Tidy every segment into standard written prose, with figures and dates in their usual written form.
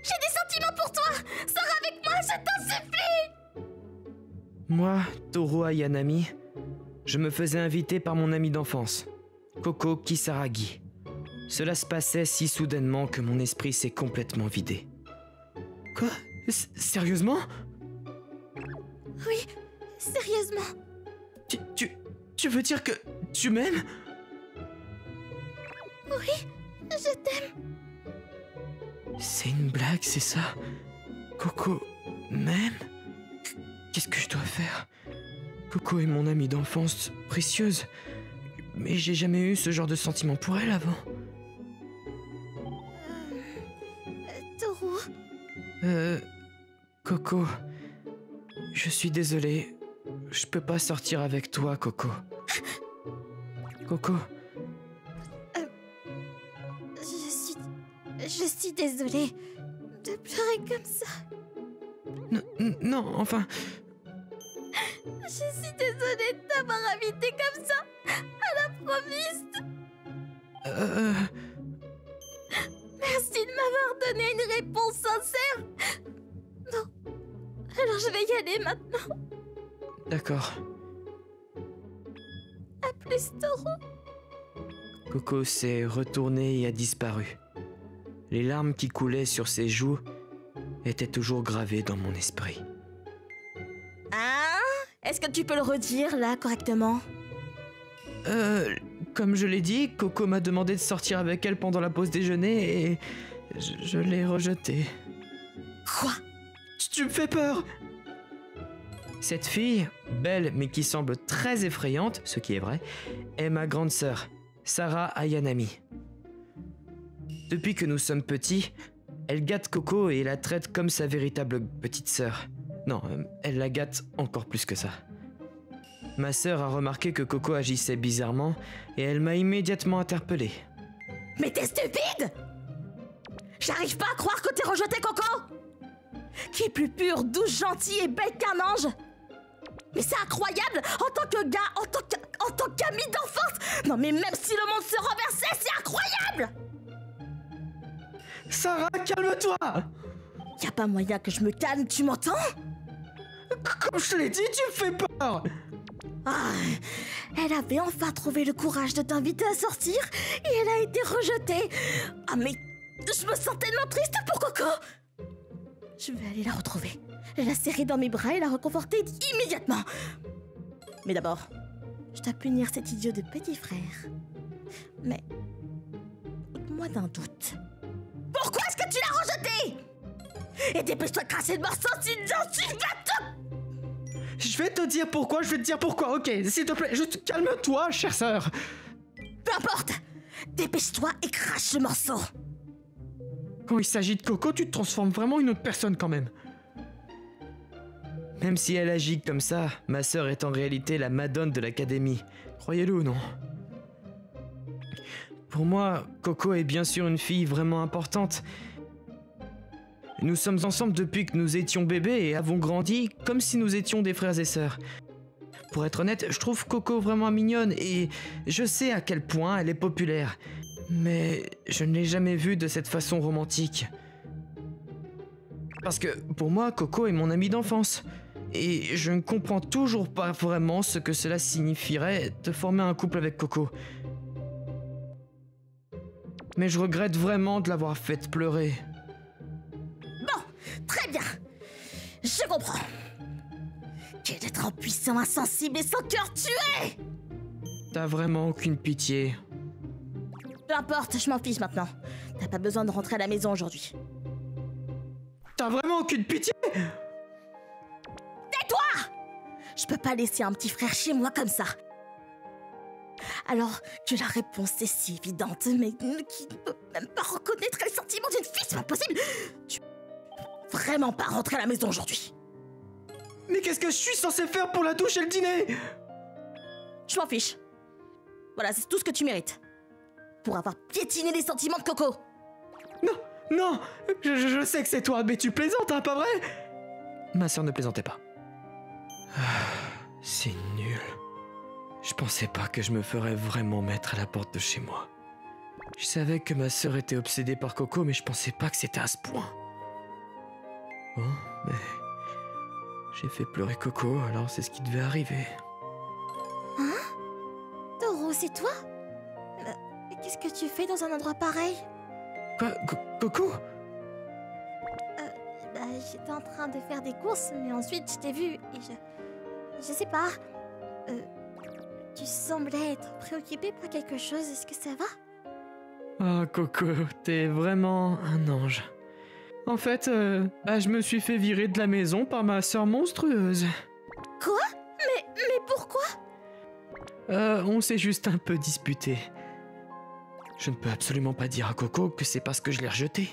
J'ai des sentiments pour toi. Sors avec moi, je t'en supplie. Moi, Toru Ayanami, je me faisais inviter par mon ami d'enfance, Koko Kisaragi. Cela se passait si soudainement que mon esprit s'est complètement vidé. Quoi? Sérieusement? Oui, sérieusement. Tu veux dire que tu m'aimes? Oui, je t'aime. C'est une blague, c'est ça? Koko m'aime? Qu'est-ce que je dois faire? Koko est mon amie d'enfance précieuse, mais j'ai jamais eu ce genre de sentiment pour elle avant. Toru. Koko, je suis désolé, je peux pas sortir avec toi, Koko. Coco. Je suis désolée de pleurer comme ça. Non, enfin... Je suis désolée de t'avoir invité comme ça à l'improviste. Merci de m'avoir donné une réponse sincère. Bon, alors je vais y aller maintenant. D'accord. À plus, Toru. Koko s'est retournée et a disparu. Les larmes qui coulaient sur ses joues étaient toujours gravées dans mon esprit. Hein? Est-ce que tu peux le redire, là, correctement? Comme je l'ai dit, Koko m'a demandé de sortir avec elle pendant la pause déjeuner et je l'ai rejetée. Quoi? Tu me fais peur! Cette fille, belle mais qui semble très effrayante, ce qui est vrai, est ma grande sœur, Sarah Ayanami. Depuis que nous sommes petits, elle gâte Koko et la traite comme sa véritable petite sœur. Non, elle la gâte encore plus que ça. Ma sœur a remarqué que Koko agissait bizarrement et elle m'a immédiatement interpellé. Mais t'es stupide! J'arrive pas à croire que t'es rejeté, Koko! Qui est plus pure, douce, gentille et belle qu'un ange? Mais c'est incroyable! En tant que gars, en tant qu'ami d'enfance! Non mais même si le monde se renversait, c'est incroyable! Sarah, calme-toi! Y'a pas moyen que je me calme, tu m'entends? Comme je te l'ai dit, tu me fais peur! Ah, elle avait enfin trouvé le courage de t'inviter à sortir et elle a été rejetée. Ah mais je me sens tellement triste pour Koko. Je vais aller la retrouver, la serrer dans mes bras et la réconforter immédiatement. Mais d'abord, je dois punir cet idiot de petit frère. Mais, moi d'un doute. Pourquoi est-ce que tu l'as rejeté? Et dépêche-toi de cracher le morceau, sinon tu vas te... Je vais te dire pourquoi, je vais te dire pourquoi, ok, s'il te plaît, juste calme-toi, chère sœur. Peu importe, dépêche-toi et crache le morceau. Quand il s'agit de Koko, tu te transformes vraiment en une autre personne quand même. Même si elle agit comme ça, ma sœur est en réalité la madone de l'académie. Croyez-le ou non. Pour moi, Koko est bien sûr une fille vraiment importante. Nous sommes ensemble depuis que nous étions bébés et avons grandi comme si nous étions des frères et sœurs. Pour être honnête, je trouve Koko vraiment mignonne et je sais à quel point elle est populaire. Mais je ne l'ai jamais vue de cette façon romantique. Parce que pour moi, Koko est mon amie d'enfance. Et je ne comprends toujours pas vraiment ce que cela signifierait de former un couple avec Koko. Mais je regrette vraiment de l'avoir faite pleurer. Très bien, je comprends. Quel être impuissant, insensible et sans cœur tué! T'as vraiment aucune pitié. Peu importe, je m'en fiche maintenant. T'as pas besoin de rentrer à la maison aujourd'hui. T'as vraiment aucune pitié? Tais-toi! Je peux pas laisser un petit frère chez moi comme ça. Alors que la réponse est si évidente, mais qui ne peut même pas reconnaître les sentiments d'une fille, c'est pas possible! Tu peux vraiment pas rentrer à la maison aujourd'hui. Mais qu'est-ce que je suis censé faire pour la douche et le dîner? Je m'en fiche. Voilà, c'est tout ce que tu mérites. Pour avoir piétiné les sentiments de Koko. Non, je sais que c'est toi, mais tu plaisantes, hein, pas vrai? Ma sœur ne plaisantait pas. C'est nul. Je pensais pas que je me ferais vraiment mettre à la porte de chez moi. Je savais que ma sœur était obsédée par Koko, mais je pensais pas que c'était à ce point. Bon, mais... j'ai fait pleurer Coco, alors c'est ce qui devait arriver. Hein? Toro, c'est toi? Qu'est-ce que tu fais dans un endroit pareil? Quoi? Coco? J'étais en train de faire des courses, mais ensuite je t'ai vu et je sais pas. Tu semblais être préoccupée par quelque chose, est-ce que ça va? Oh Coco, t'es vraiment un ange. En fait, je me suis fait virer de la maison par ma sœur monstrueuse. Quoi? Mais pourquoi? On s'est juste un peu disputé. Je ne peux absolument pas dire à Coco que c'est parce que je l'ai rejeté.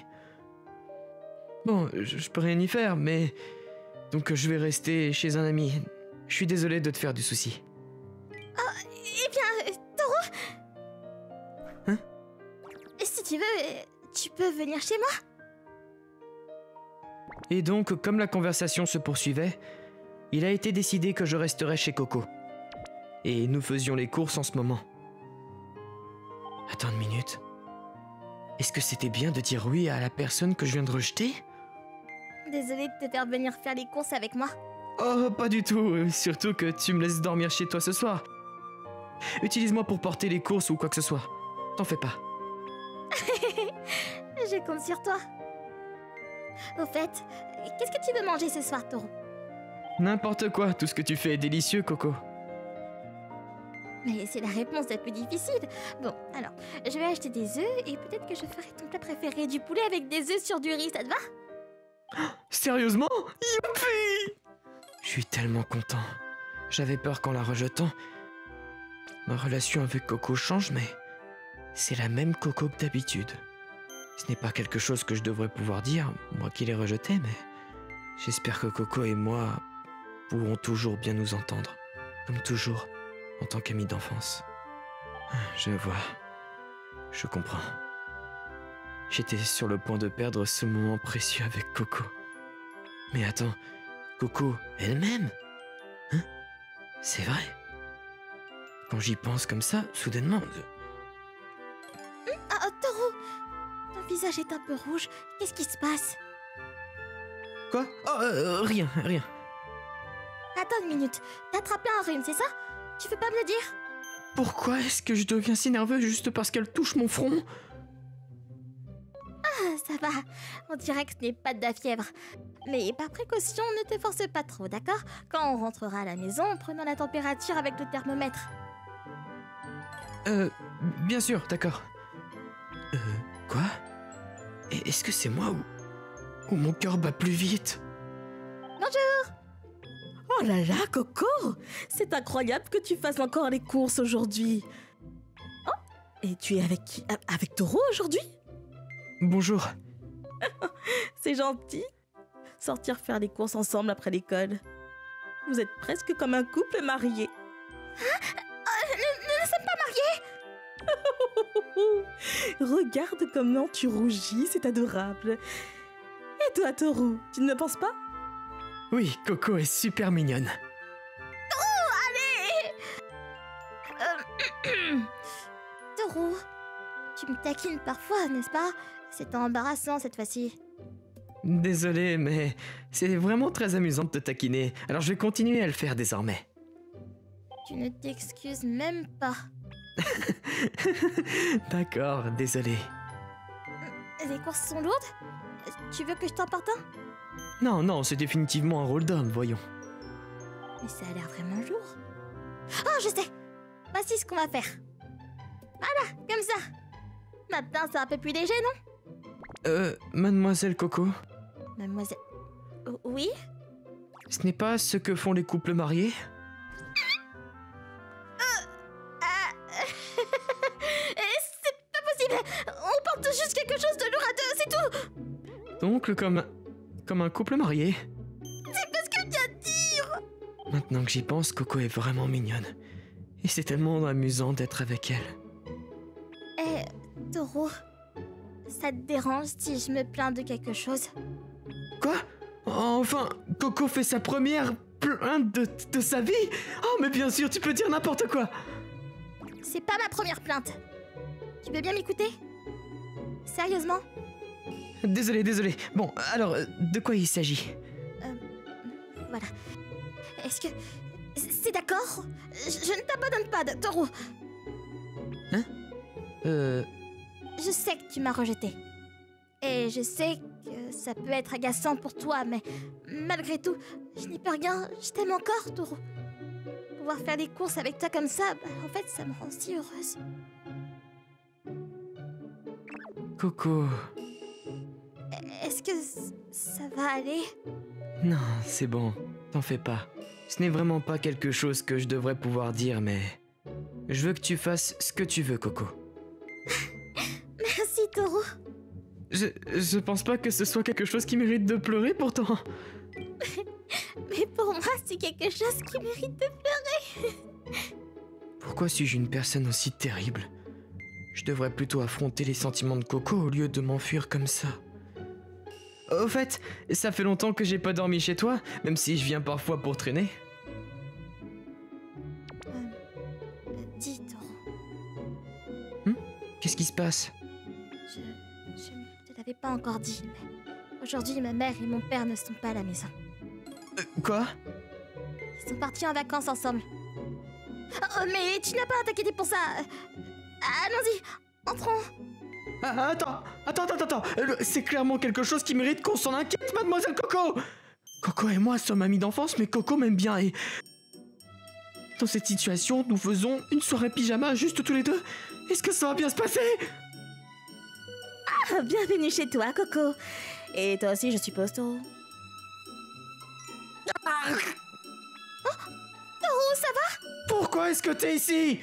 Bon, je peux rien y faire, mais... donc je vais rester chez un ami. Je suis désolé de te faire du souci. Eh bien, Toro? Hein? Si tu veux, tu peux venir chez moi. Et donc, comme la conversation se poursuivait, il a été décidé que je resterais chez Coco. Et nous faisions les courses en ce moment. Attends une minute. Est-ce que c'était bien de dire oui à la personne que je viens de rejeter? Désolée de te faire venir faire les courses avec moi. Oh, pas du tout. Surtout que tu me laisses dormir chez toi ce soir. Utilise-moi pour porter les courses ou quoi que ce soit. T'en fais pas. Je compte sur toi. Au fait, qu'est-ce que tu veux manger ce soir, Toro? N'importe quoi, tout ce que tu fais est délicieux, Coco. Mais c'est la réponse la plus difficile. Bon, alors, je vais acheter des œufs et peut-être que je ferai ton plat préféré, du poulet avec des œufs sur du riz, ça te va? Sérieusement? Youpi! Je suis tellement content. J'avais peur qu'en la rejetant, ma relation avec Coco change, mais c'est la même Coco que d'habitude. Ce n'est pas quelque chose que je devrais pouvoir dire, moi qui l'ai rejeté, mais j'espère que Coco et moi pourrons toujours bien nous entendre, comme toujours, en tant qu'amis d'enfance. Je vois. Je comprends. J'étais sur le point de perdre ce moment précieux avec Coco. Mais attends, Coco elle-même? Hein? C'est vrai? Quand j'y pense comme ça, soudainement... Ah, Toro! Ton visage est un peu rouge. Qu'est-ce qui se passe? Quoi? Oh, rien. Attends une minute. T'as attrapé un rhume, c'est ça? Tu veux pas me le dire? Pourquoi est-ce que je deviens si nerveux juste parce qu'elle touche mon front? Ah, ça va. On dirait que ce n'est pas de la fièvre. Mais par précaution, ne te force pas trop, d'accord? Quand on rentrera à la maison, prenons la température avec le thermomètre. Bien sûr, d'accord. Quoi? Est-ce que c'est moi ou mon cœur bat plus vite? Bonjour! Oh là là, Coco! C'est incroyable que tu fasses encore les courses aujourd'hui. Oh, et tu es avec qui? Avec Toro aujourd'hui? Bonjour. C'est gentil. Sortir faire les courses ensemble après l'école. Vous êtes presque comme un couple marié. Nous ne sommes pas mariés! Regarde comment tu rougis, c'est adorable. Et toi, Toro, tu ne penses pas? Oui, Coco est super mignonne. Toro, tu me taquines parfois, n'est-ce pas? C'est embarrassant cette fois-ci. Désolé, mais c'est vraiment très amusant de te taquiner, alors je vais continuer à le faire désormais. Tu ne t'excuses même pas. D'accord, désolé. Les courses sont lourdes? Tu veux que je t'emporte un? Non, c'est définitivement un rôle d'homme, voyons. Mais ça a l'air vraiment lourd. Oh, je sais! Voici ce qu'on va faire. Voilà, comme ça. Maintenant, c'est un peu plus léger, non? Mademoiselle Coco, Mademoiselle... Oui? ce n'est pas ce que font les couples mariés? C'est pas possible! On porte juste quelque chose de lourd à deux, c'est tout! Donc, comme un couple marié. C'est pas ce que tu viens de dire! Maintenant que j'y pense, Coco est vraiment mignonne. Et c'est tellement amusant d'être avec elle. Toro, ça te dérange si je me plains de quelque chose? Quoi? Enfin, Coco fait sa première plainte de sa vie? Oh, mais bien sûr, tu peux dire n'importe quoi! C'est pas ma première plainte. Tu veux bien m'écouter? Sérieusement? Désolé. Bon, alors, de quoi il s'agit? Voilà. Est-ce que... C'est d'accord? Je ne t'abandonne pas, Toru. Hein? Je sais que tu m'as rejeté. Et je sais que ça peut être agaçant pour toi, mais malgré tout, je n'y peux rien. Je t'aime encore, Toru. Pouvoir faire des courses avec toi comme ça, en fait, ça me rend si heureuse. Coco... Est-ce que ça va aller? Non, c'est bon, t'en fais pas. Ce n'est vraiment pas quelque chose que je devrais pouvoir dire, mais... Je veux que tu fasses ce que tu veux, Coco. Merci, Toru. Je pense pas que ce soit quelque chose qui mérite de pleurer, pourtant. Mais pour moi, c'est quelque chose qui mérite de pleurer. Pourquoi suis-je une personne aussi terrible? Je devrais plutôt affronter les sentiments de Coco au lieu de m'enfuir comme ça. Au fait, ça fait longtemps que j'ai pas dormi chez toi, même si je viens parfois pour traîner. Dis, Toru. Qu'est-ce qui se passe? Je ne te l'avais pas encore dit, mais aujourd'hui, ma mère et mon père ne sont pas à la maison. Quoi? Ils sont partis en vacances ensemble. Oh, mais tu n'as pas à t'inquiéter pour ça. Allons-y, entrons. Ah, attends. C'est clairement quelque chose qui mérite qu'on s'en inquiète, mademoiselle Coco. Coco et moi sommes amis d'enfance, mais Coco m'aime bien et... Dans cette situation, nous faisons une soirée pyjama juste tous les deux. Est-ce que ça va bien se passer? Ah, bienvenue chez toi, Coco. Et toi aussi, je suppose, Toru. Oh, Toru, ça va? Pourquoi est-ce que t'es ici?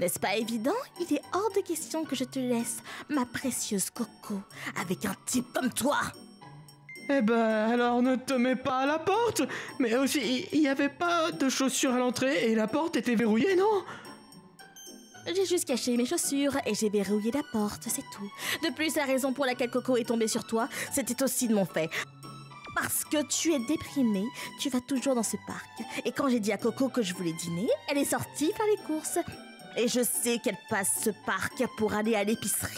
N'est-ce pas évident? Il est hors de question que je te laisse, ma précieuse Coco, avec un type comme toi. Eh ben, alors ne te mets pas à la porte. Mais aussi, il n'y avait pas de chaussures à l'entrée et la porte était verrouillée, non? J'ai juste caché mes chaussures et j'ai verrouillé la porte, c'est tout. De plus, la raison pour laquelle Coco est tombée sur toi, c'était aussi de mon fait. Parce que tu es déprimée, tu vas toujours dans ce parc. Et quand j'ai dit à Coco que je voulais dîner, elle est sortie faire les courses. Et je sais qu'elle passe ce parc pour aller à l'épicerie.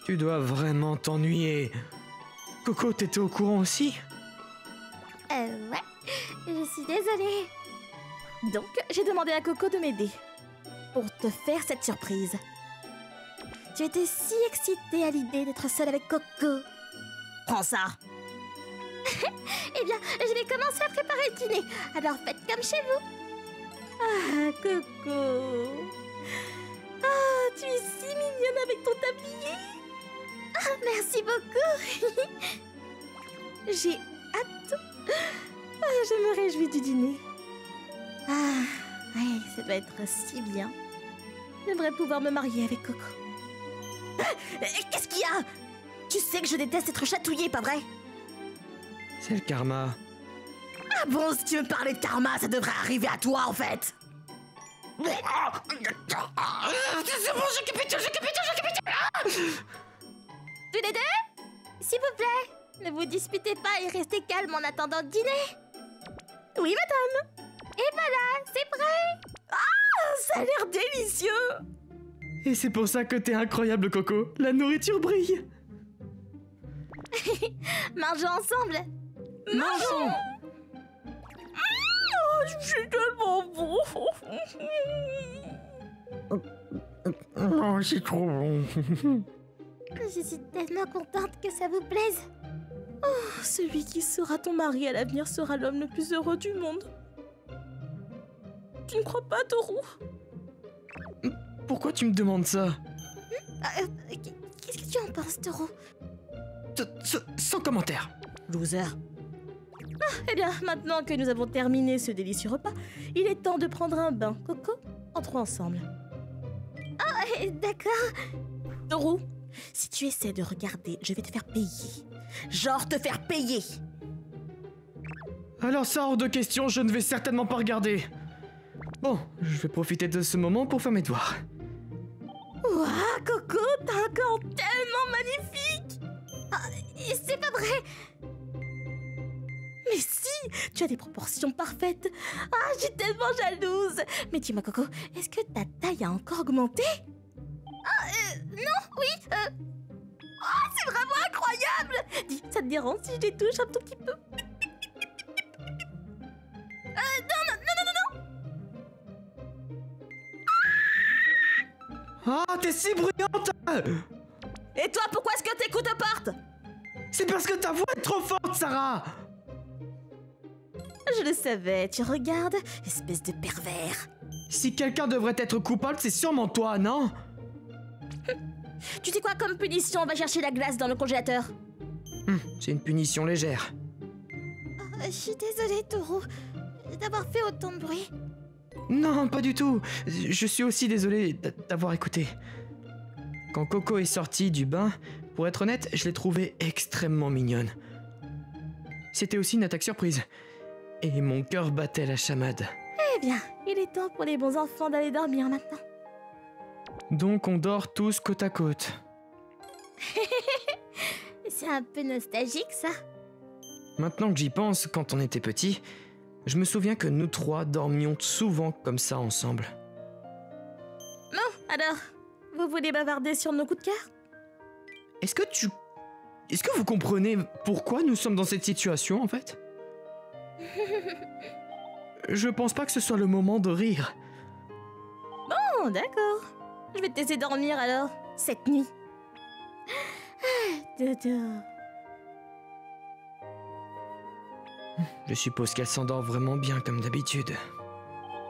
Tu dois vraiment t'ennuyer. Coco, t'étais au courant aussi? Ouais, je suis désolée. Donc, j'ai demandé à Coco de m'aider pour te faire cette surprise. Tu étais si excitée à l'idée d'être seule avec Coco. Prends ça. Eh bien, je vais commencer à préparer le dîner. Alors faites comme chez vous. Ah, Coco. Ah, tu es si mignonne avec ton tablier. Ah, merci beaucoup. J'ai hâte. Ah, je me réjouis du dîner. Ah, ouais, ça doit être si bien. J'aimerais pouvoir me marier avec Coco. Qu'est-ce qu'il y a? Tu sais que je déteste être chatouillée, pas vrai? C'est le karma. Ah bon, si tu veux parler de karma, ça devrait arriver à toi, en fait. C'est bon, j'ai capitule. Tous les deux? S'il vous plaît, ne vous disputez pas et restez calme en attendant le dîner. Oui, madame. Et voilà, c'est prêt. Ah, ça a l'air délicieux. Et c'est pour ça que t'es incroyable, Coco. La nourriture brille. Mangeons ensemble. Mangeons. Oh, c'est tellement bon. Oh, c'est trop bon. Je suis tellement contente que ça vous plaise. Oh, celui qui sera ton mari à l'avenir sera l'homme le plus heureux du monde. Tu ne crois pas, Toru? Pourquoi tu me demandes ça? Qu'est-ce que tu en penses, Toru? Sans commentaire. Loser. Eh bien, maintenant que nous avons terminé ce délicieux repas, il est temps de prendre un bain. Coco, entrons ensemble. Ah, d'accord. Toru, si tu essaies de regarder, je vais te faire payer. Genre te faire payer. Alors ça, hors de question, je ne vais certainement pas regarder. Bon, je vais profiter de ce moment pour faire mes devoirs. Ouah, Coco, t'as un corps tellement magnifique. Ah, et c'est pas vrai. Mais si, tu as des proportions parfaites. Ah, je suis tellement jalouse. Mais dis-moi, Coco, est-ce que ta taille a encore augmenté? Ah, non, oui, C'est vraiment incroyable! Dis, ça te dérange si je les touche un tout petit peu? Ah, t'es si bruyante! Et toi, pourquoi est-ce que tes coups te portent? C'est parce que ta voix est trop forte, Sarah! Je le savais, tu regardes, espèce de pervers. Si quelqu'un devrait être coupable, c'est sûrement toi, non? Tu sais quoi, comme punition, on va chercher la glace dans le congélateur. C'est une punition légère. Je suis désolée, Taureau, d'avoir fait autant de bruit. Non, pas du tout. Je suis aussi désolé d'avoir écouté. Quand Coco est sortie du bain, pour être honnête, je l'ai trouvée extrêmement mignonne. C'était aussi une attaque surprise. Et mon cœur battait la chamade. Eh bien, il est temps pour les bons enfants d'aller dormir maintenant. Donc on dort tous côte à côte. C'est un peu nostalgique, ça. Maintenant que j'y pense, quand on était petit, je me souviens que nous trois dormions souvent comme ça ensemble. Bon, alors, vous voulez bavarder sur nos coups de cœur? Est-ce que vous comprenez pourquoi nous sommes dans cette situation, en fait? Je pense pas que ce soit le moment de rire. Oh, d'accord. Je vais te laisser dormir alors, cette nuit. Dodo. Je suppose qu'elle s'endort vraiment bien comme d'habitude.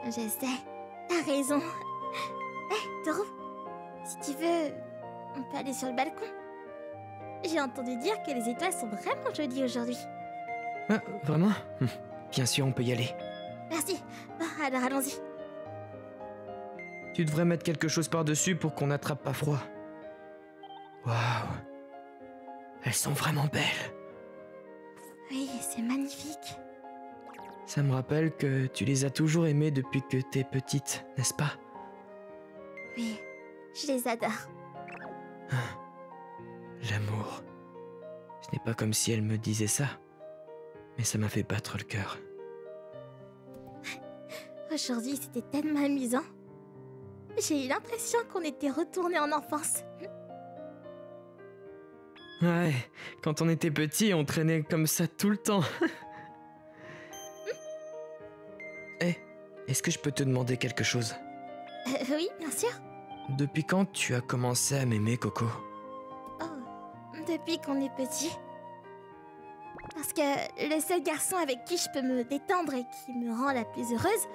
Je sais, t'as raison. Hé, Taureau, si tu veux, on peut aller sur le balcon. J'ai entendu dire que les étoiles sont vraiment jolies aujourd'hui. Ah, vraiment? Bien sûr, on peut y aller. Merci. Bon, alors allons-y. Tu devrais mettre quelque chose par-dessus pour qu'on n'attrape pas froid. Waouh! Elles sont vraiment belles. Oui, c'est magnifique. Ça me rappelle que tu les as toujours aimées depuis que t'es petite, n'est-ce pas? Oui, je les adore. L'amour. Ce n'est pas comme si elle me disait ça, mais ça m'a fait battre le cœur. Aujourd'hui, c'était tellement amusant. J'ai eu l'impression qu'on était retourné en enfance. Ouais, quand on était petit, on traînait comme ça tout le temps. Hé, est-ce que je peux te demander quelque chose? Oui, bien sûr. Depuis quand tu as commencé à m'aimer, Coco? Oh, depuis qu'on est petit. Parce que le seul garçon avec qui je peux me détendre et qui me rend la plus heureuse,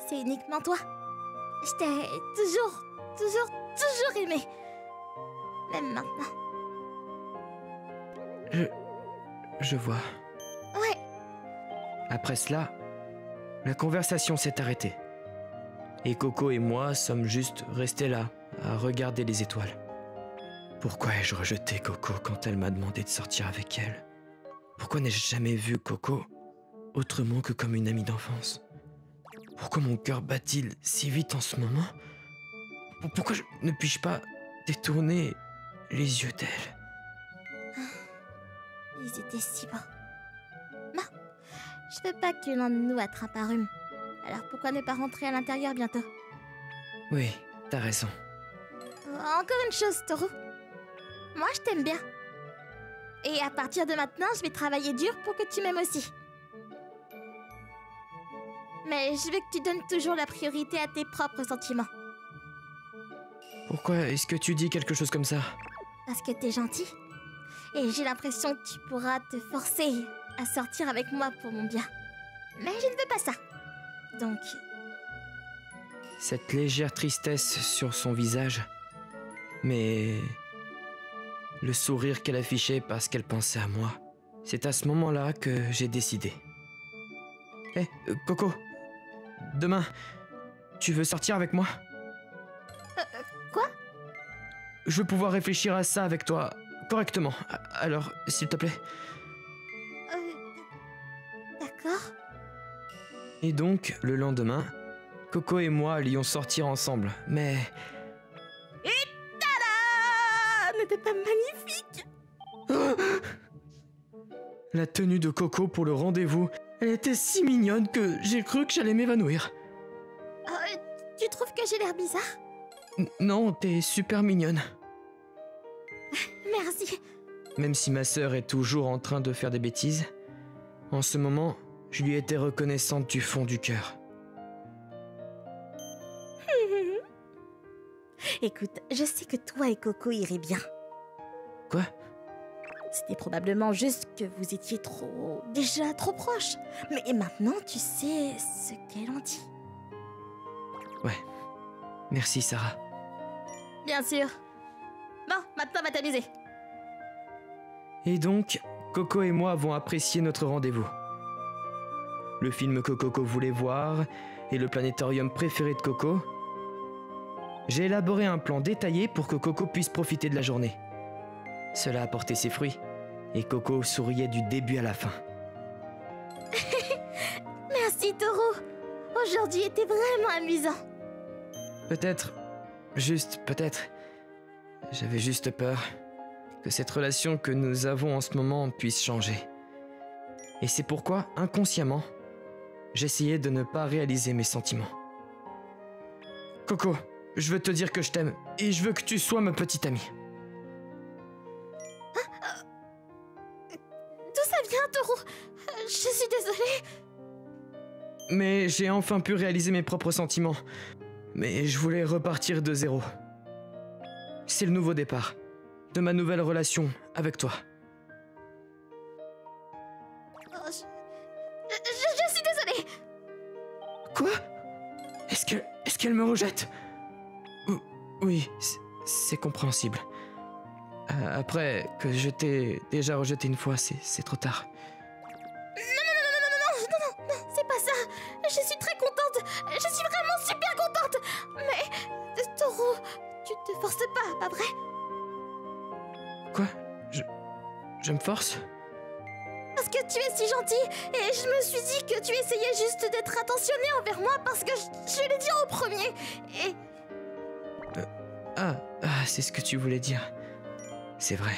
c'est uniquement toi. Je t'ai toujours aimé. Même maintenant. Je vois. Ouais, Après cela, la conversation s'est arrêtée. Et Coco et moi sommes juste restés là, à regarder les étoiles. Pourquoi ai-je rejeté Coco quand elle m'a demandé de sortir avec elle? Pourquoi n'ai-je jamais vu Coco autrement que comme une amie d'enfance? Pourquoi mon cœur bat-il si vite en ce moment? Pourquoi ne puis-je pas détourner les yeux d'elle? ils étaient si beaux. Non, je veux pas que l'un de nous attrape un rhume. Alors pourquoi ne pas rentrer à l'intérieur bientôt? Oui, t'as raison. Encore une chose, Taureau. Moi, je t'aime bien. Et à partir de maintenant, je vais travailler dur pour que tu m'aimes aussi. Mais je veux que tu donnes toujours la priorité à tes propres sentiments. Pourquoi est-ce que tu dis quelque chose comme ça? Parce que t'es gentil. Et j'ai l'impression que tu pourras te forcer à sortir avec moi pour mon bien. Mais je ne veux pas ça. Donc, Cette légère tristesse sur son visage, mais le sourire qu'elle affichait parce qu'elle pensait à moi, c'est à ce moment-là que j'ai décidé. Hé, Coco, demain, tu veux sortir avec moi? quoi? Je veux pouvoir réfléchir à ça avec toi correctement. Alors, s'il te plaît. D'accord. Et donc, le lendemain, Coco et moi allions sortir ensemble, mais... Et tada! N'était pas magnifique? La tenue de Coco pour le rendez-vous, elle était si mignonne que j'ai cru que j'allais m'évanouir. Tu trouves que j'ai l'air bizarre? Non, t'es super mignonne. Merci. Même si ma sœur est toujours en train de faire des bêtises, en ce moment, je lui étais reconnaissante du fond du cœur. Écoute, je sais que toi et Coco iraient bien. Quoi? C'était probablement juste que vous étiez déjà trop proches. Mais maintenant, tu sais ce qu'elle en dit. Ouais. Merci, Sarah. Bien sûr. Bon, maintenant, va t'amuser. Et donc, Coco et moi avons apprécié notre rendez-vous. Le film que Coco voulait voir et le planétorium préféré de Coco. J'ai élaboré un plan détaillé pour que Coco puisse profiter de la journée. Cela a porté ses fruits, et Coco souriait du début à la fin. Merci, Taureau. Aujourd'hui était vraiment amusant. Peut-être, j'avais juste peur que cette relation que nous avons en ce moment puisse changer. Et c'est pourquoi, inconsciemment, j'essayais de ne pas réaliser mes sentiments. Coco, je veux te dire que je t'aime, et je veux que tu sois ma petite amie. D'où ça vient, Taureau? Je suis désolée. Mais j'ai enfin pu réaliser mes propres sentiments. Mais je voulais repartir de zéro. C'est le nouveau départ de ma nouvelle relation avec toi. Oh, je suis désolée. Quoi? Est-ce qu'elle me rejette? Oui, c'est compréhensible. Après que je t'ai déjà rejeté une fois, c'est trop tard. Non, c'est pas ça. Je suis très contente. Je suis vraiment super contente. Mais, Taureau, tu te forces pas vrai? Quoi? Je me force? Parce que tu es si gentil. Et je me suis dit que tu essayais juste d'être attentionné envers moi parce que je l'ai dit au premier. Et... c'est ce que tu voulais dire. C'est vrai.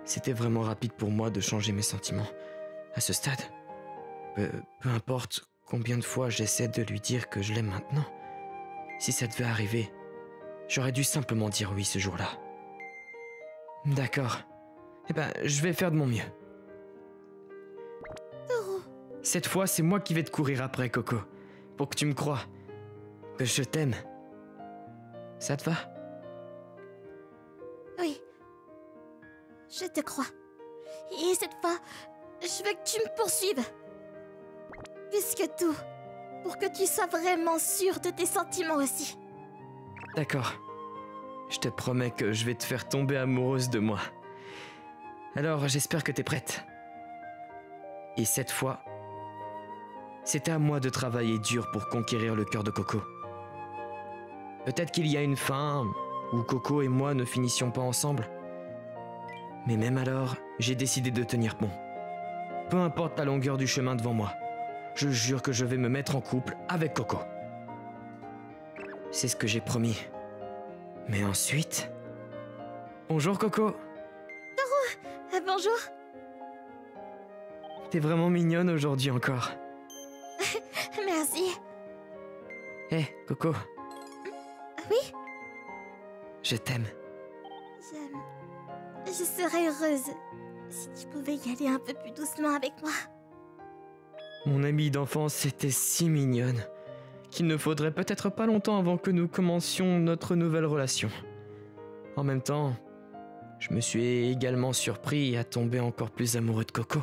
C'était vraiment rapide pour moi de changer mes sentiments. À ce stade, peu importe combien de fois j'essaie de lui dire que je l'aime maintenant, si ça devait arriver, j'aurais dû simplement dire oui ce jour-là. D'accord. Je vais faire de mon mieux. Taureau. Cette fois, c'est moi qui vais te courir après, Coco. Pour que tu me crois. Que je t'aime. Ça te va? Oui. Je te crois. Et cette fois, je veux que tu me poursuives. Plus que tout. Pour que tu sois vraiment sûr de tes sentiments aussi. D'accord. Je te promets que je vais te faire tomber amoureuse de moi. Alors, j'espère que t'es prête. Et cette fois, c'était à moi de travailler dur pour conquérir le cœur de Coco. Peut-être qu'il y a une fin où Coco et moi ne finissions pas ensemble. Mais même alors, j'ai décidé de tenir bon. Peu importe la longueur du chemin devant moi, je jure que je vais me mettre en couple avec Coco. C'est ce que j'ai promis. Mais ensuite... Bonjour Coco. Bonjour. T'es vraiment mignonne aujourd'hui encore. Merci. Hé, Coco. Oui? Je t'aime. Je serais heureuse si tu pouvais y aller un peu plus doucement avec moi. Mon amie d'enfance était si mignonne qu'il ne faudrait peut-être pas longtemps avant que nous commencions notre nouvelle relation. En même temps, je me suis également surpris à tomber encore plus amoureux de Coco.